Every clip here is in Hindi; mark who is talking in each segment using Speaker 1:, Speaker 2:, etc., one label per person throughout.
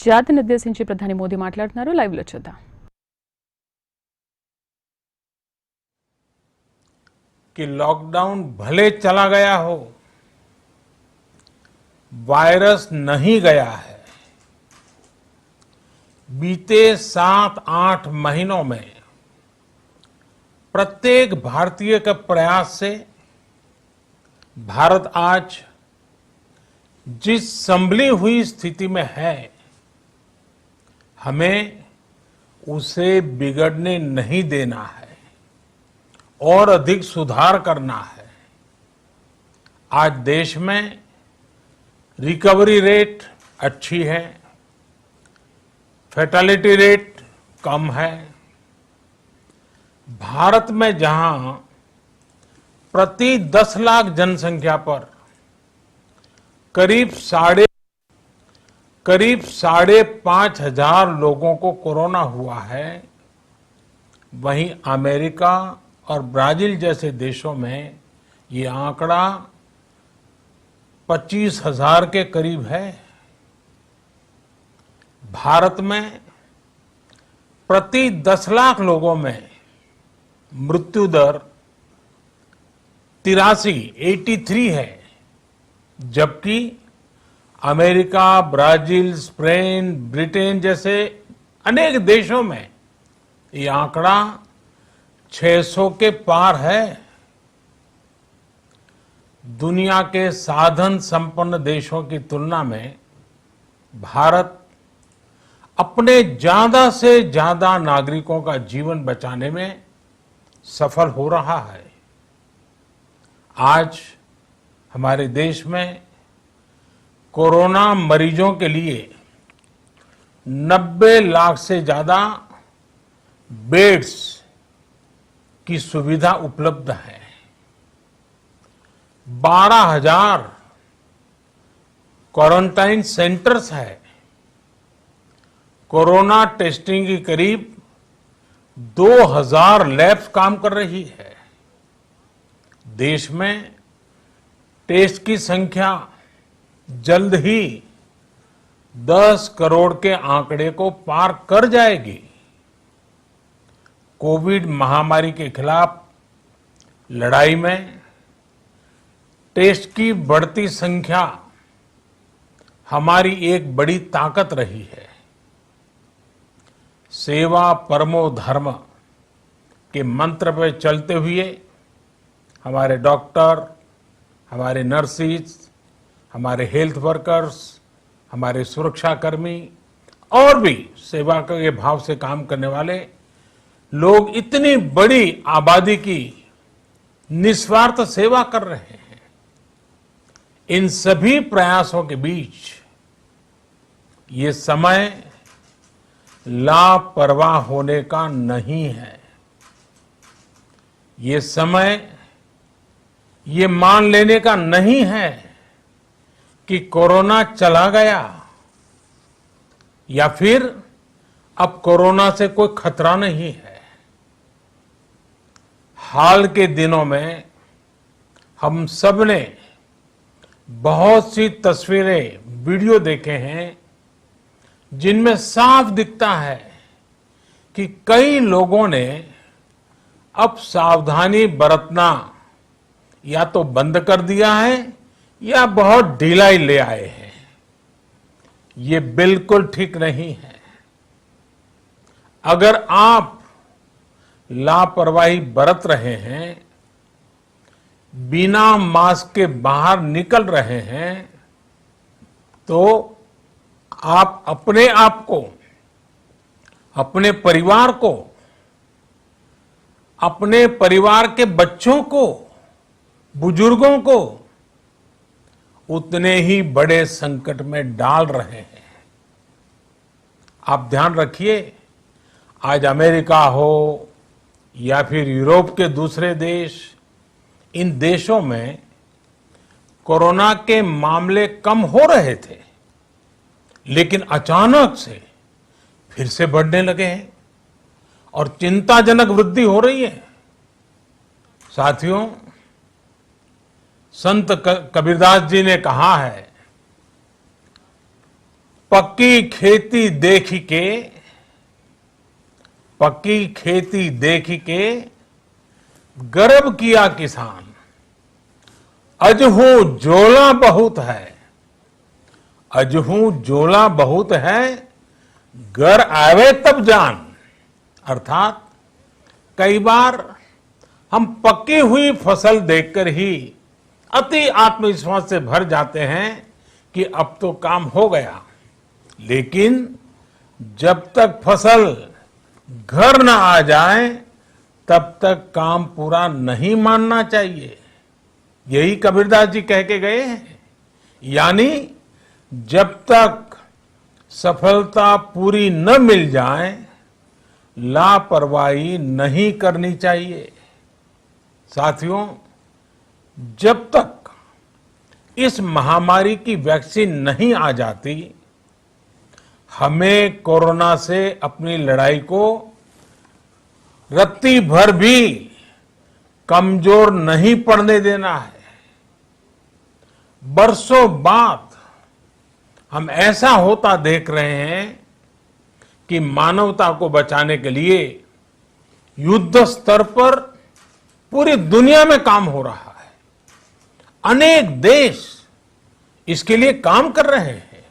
Speaker 1: జాతిని ఉద్దేశించి ప్రధాని మోదీ మాట్లాడుతున్నారు. లైవ్ లో చూద్దాం.
Speaker 2: कि लॉकडाउन भले चला गया हो, वायरस नहीं गया है। बीते 7-8 महीनों में प्रत्येक भारतीय के प्रयास से भारत आज जिस संभली हुई स्थिति में है, हमें उसे बिगड़ने नहीं देना है और अधिक सुधार करना है। आज देश में रिकवरी रेट अच्छी है, फैटेलिटी रेट कम है। भारत में जहां प्रति 10 लाख जनसंख्या पर करीब साढ़े 5,000 लोगों को कोरोना हुआ है, वहीं अमेरिका और ब्राजील जैसे देशों में ये आंकड़ा 25,000 के करीब है। भारत में प्रति 10 लाख लोगों में मृत्यु दर 83 है, जबकि अमेरिका, ब्राजील, स्पेन, ब्रिटेन जैसे अनेक देशों में ये आंकड़ा 600 के पार है। दुनिया के साधन संपन्न देशों की तुलना में भारत अपने ज्यादा से ज्यादा नागरिकों का जीवन बचाने में सफल हो रहा है। आज हमारे देश में कोरोना मरीजों के लिए 90 लाख से ज्यादा बेड्स की सुविधा उपलब्ध है। 12,000 क्वारंटाइन सेंटर्स है। कोरोना टेस्टिंग की करीब 2,000 लैब्स काम कर रही है। देश में टेस्ट की संख्या जल्द ही 10 करोड़ के आंकड़े को पार कर जाएगी। कोविड महामारी के खिलाफ लड़ाई में टेस्ट की बढ़ती संख्या हमारी एक बड़ी ताकत रही है। सेवा परमो धर्म के मंत्र पर चलते हुए हमारे डॉक्टर, हमारे नर्सिस, हमारे हेल्थ वर्कर्स, हमारे सुरक्षाकर्मी और भी सेवा के भाव से काम करने वाले लोग इतनी बड़ी आबादी की निस्वार्थ सेवा कर रहे हैं। इन सभी प्रयासों के बीच ये समय लापरवाह होने का नहीं है। ये समय ये मान लेने का नहीं है कि कोरोना चला गया या फिर अब कोरोना से कोई खतरा नहीं है। हाल के दिनों में हम सब ने बहुत सी तस्वीरें, वीडियो देखे हैं जिनमें साफ दिखता है कि कई लोगों ने अब सावधानी बरतना या तो बंद कर दिया है या बहुत ढिलाई ले आए हैं। ये बिल्कुल ठीक नहीं है। अगर आप लापरवाही बरत रहे हैं, बिना मास्क के बाहर निकल रहे हैं, तो आप अपने आप को, अपने परिवार को, अपने परिवार के बच्चों को, बुजुर्गों को उतने ही बड़े संकट में डाल रहे हैं। आप ध्यान रखिए, आज अमेरिका हो या फिर यूरोप के दूसरे देश, इन देशों में कोरोना के मामले कम हो रहे थे, लेकिन अचानक से फिर से बढ़ने लगे हैं और चिंताजनक वृद्धि हो रही है। साथियों, संत कबीरदास जी ने कहा है पक्की खेती देख के गर्व किया किसान। अजहू जोला बहुत है, घर आवे तब जान। अर्थात कई बार हम पक्की हुई फसल देखकर ही अति आत्मविश्वास से भर जाते हैं कि अब तो काम हो गया, लेकिन जब तक फसल घर न आ जाए तब तक काम पूरा नहीं मानना चाहिए। यही कबीरदास जी कह के गए हैं। यानी जब तक सफलता पूरी न मिल जाए लापरवाही नहीं करनी चाहिए। साथियों, जब तक इस महामारी की वैक्सीन नहीं आ जाती, हमें कोरोना से अपनी लड़ाई को रत्ती भर भी कमजोर नहीं पड़ने देना है। बरसों बाद हम ऐसा होता देख रहे हैं कि मानवता को बचाने के लिए युद्ध स्तर पर पूरी दुनिया में काम हो रहा है। अनेक देश इसके लिए काम कर रहे हैं।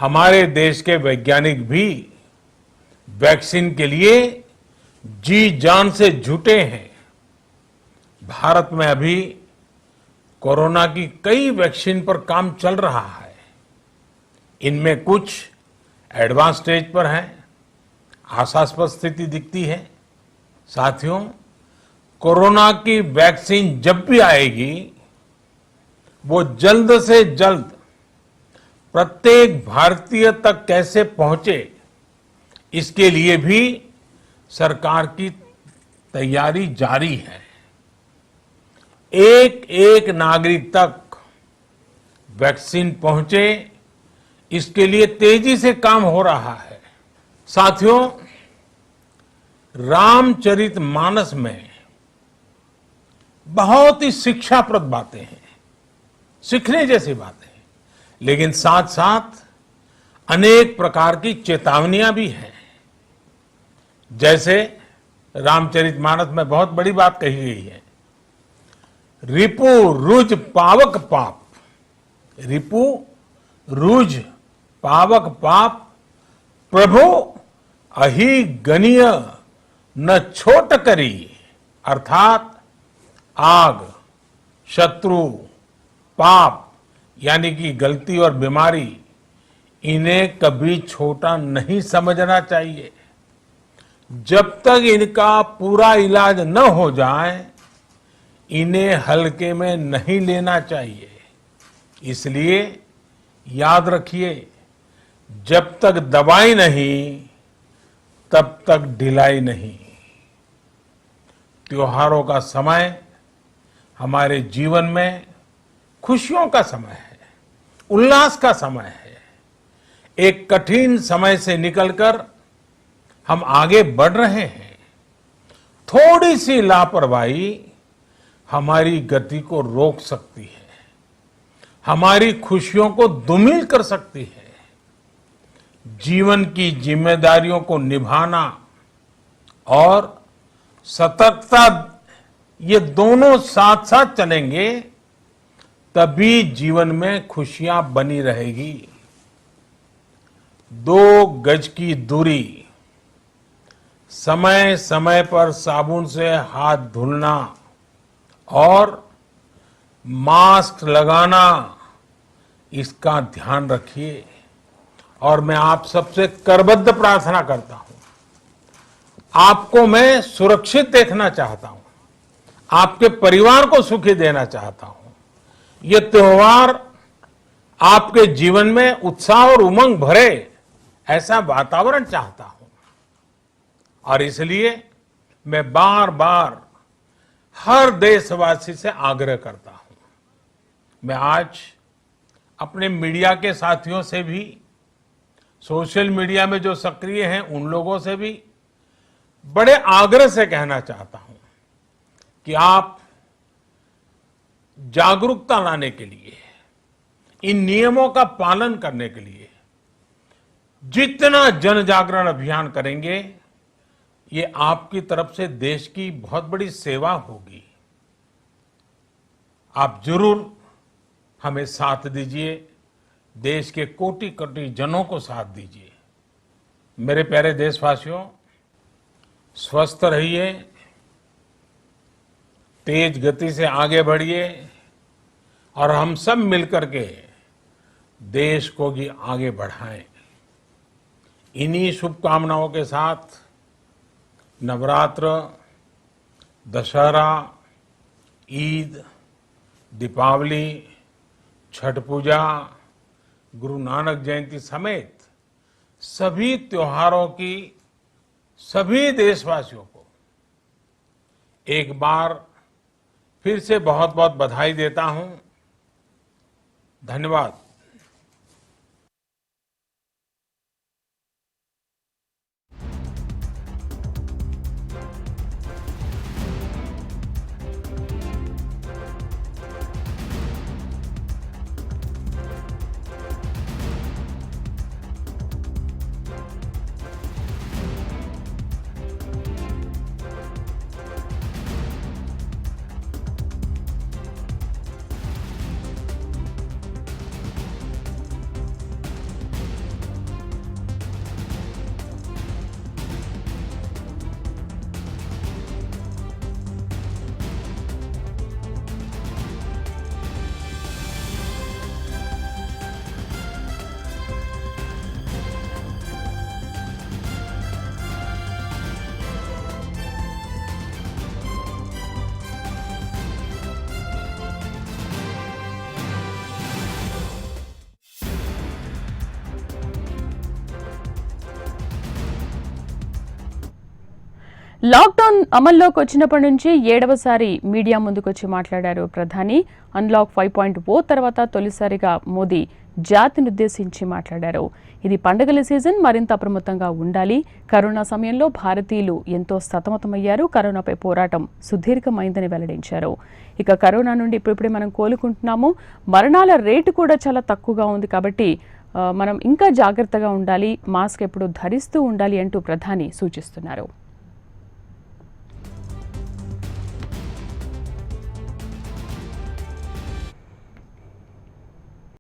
Speaker 2: हमारे देश के वैज्ञानिक भी वैक्सीन के लिए जी जान से जुटे हैं। भारत में अभी कोरोना की कई वैक्सीन पर काम चल रहा है। इनमें कुछ एडवांस स्टेज पर हैं, आशास्पद स्थिति दिखती है। साथियों, कोरोना की वैक्सीन जब भी आएगी वो जल्द से जल्द प्रत्येक भारतीय तक कैसे पहुंचे, इसके लिए भी सरकार की तैयारी जारी है। एक एक नागरिक तक वैक्सीन पहुंचे, इसके लिए तेजी से काम हो रहा है। साथियों, रामचरितमानस में बहुत ही शिक्षाप्रद बातें हैं, सीखने जैसी बातें हैं, लेकिन साथ साथ अनेक प्रकार की चेतावनियां भी हैं। जैसे रामचरितमानस में बहुत बड़ी बात कही गई है, रिपु रुज पावक पाप। रिपु रुज पावक पाप प्रभु अहि गनीय न छोट करी। अर्थात आग, शत्रु, पाप यानी कि गलती और बीमारी, इन्हें कभी छोटा नहीं समझना चाहिए। जब तक इनका पूरा इलाज न हो जाए इन्हें हल्के में नहीं लेना चाहिए। इसलिए याद रखिए, जब तक दवाई नहीं तब तक ढिलाई नहीं। त्योहारों का समय हमारे जीवन में खुशियों का समय है, उल्लास का समय है। एक कठिन समय से निकलकर हम आगे बढ़ रहे हैं। थोड़ी सी लापरवाही हमारी गति को रोक सकती है, हमारी खुशियों को धूमिल कर सकती है। जीवन की जिम्मेदारियों को निभाना और सतर्कता, ये दोनों साथ साथ चलेंगे तभी जीवन में खुशियां बनी रहेगी। 2 गज की दूरी, समय समय पर साबुन से हाथ धुलना और मास्क लगाना, इसका ध्यान रखिए। और मैं आप सबसे करबद्ध प्रार्थना करता हूं, आपको मैं सुरक्षित देखना चाहता हूं, आपके परिवार को सुखी देना चाहता हूं। ये त्योहार आपके जीवन में उत्साह और उमंग भरे ऐसा वातावरण चाहता हूं। और इसलिए मैं बार बार हर देशवासी से आग्रह करता हूं। मैं आज अपने मीडिया के साथियों से भी, सोशल मीडिया में जो सक्रिय हैं उन लोगों से भी बड़े आग्रह से कहना चाहता हूं कि आप जागरूकता लाने के लिए, इन नियमों का पालन करने के लिए जितना जन जागरण अभियान करेंगे, ये आपकी तरफ से देश की बहुत बड़ी सेवा होगी। आप जरूर हमें साथ दीजिए, देश के कोटि कोटि जनों को साथ दीजिए। मेरे प्यारे देशवासियों, स्वस्थ रहिए, तेज गति से आगे बढ़िए और हम सब मिलकर के देश को भी आगे बढ़ाएं। इन्हीं शुभकामनाओं के साथ नवरात्र, दशहरा, ईद, दीपावली, छठ पूजा, गुरु नानक जयंती समेत सभी त्योहारों की सभी देशवासियों को एक बार फिर से बहुत बहुत बधाई देता हूं। धन्यवाद।
Speaker 1: లాక్డౌన్ అమల్లోకి వచ్చినప్పటి నుంచి 7వసారి మీడియా ముందుకొచ్చి మాట్లాడారు ప్రధాని. అన్లాక్ 5.0 తర్వాత తొలిసారిగా మోదీ జాతిని ఉద్దేశించి మాట్లాడారు. ఇది పండుగల సీజన్, మరింత అప్రమత్తంగా ఉండాలి. కరోనా సమయంలో భారతీయులు ఎంతో సతమతమయ్యారు. కరోనాపై పోరాటం సుదీర్ఘమైందని వెల్లడించారు. ఇక కరోనా నుండి ఇప్పుడిప్పుడే మనం కోలుకుంటున్నాము. మరణాల రేటు కూడా చాలా తక్కువగా ఉంది. కాబట్టి మనం ఇంకా జాగ్రత్తగా ఉండాలి, మాస్క్ ఎప్పుడు ధరిస్తూ ఉండాలి అంటూ ప్రధాని సూచిస్తున్నారు.